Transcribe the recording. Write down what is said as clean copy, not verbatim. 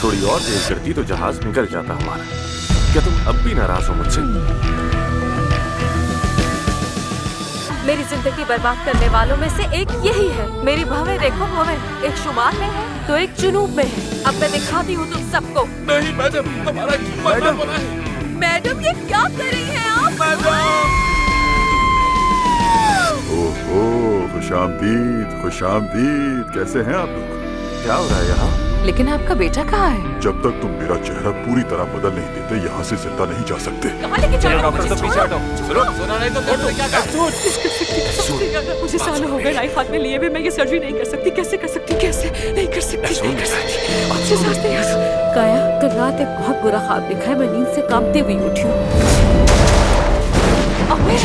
थोड़ी और देर करती तो जहाज निकल जाता हमारा। क्या तुम अब भी नाराज हो मुझसे? मेरी जिंदगी बर्बाद करने वालों में से एक यही है। मेरी भवें देखो, भवें एक शुमार में है तो एक जुनूब में है। अब मैं दिखाती हूँ तुम सबको। नहीं मैडम, हमारा मरना पड़ा है। मैडम ये क्या कर रही हैं आप? ओहो, खुशामदीद, कैसे हैं आप लोग? क्या हो रहा है यहाँ? लेकिन आपका बेटा कहाँ है? जब तक तुम मेरा चेहरा पूरी तरह बदल नहीं देते यहाँ से जिंदा नहीं जा सकते। कहाँ लेके जा रहे हो? डॉक्टर से पीछे हटो। सुनो, सुना नहीं तो तुम क्या कर? मुझे सालों हो गए नाइफ हाथ में लिए हुए, मैं ये सर्जरी नहीं कर सकती। कैसे कर सकती? कैसे नहीं कर सकती? नहीं कर सकती। आपसे सांस नहीं आ सकती। काया, कल रात एक बहुत बुरा ख्वाब देखा है। मैं नींद से कांपती हुई उठी हूँ। आमिर,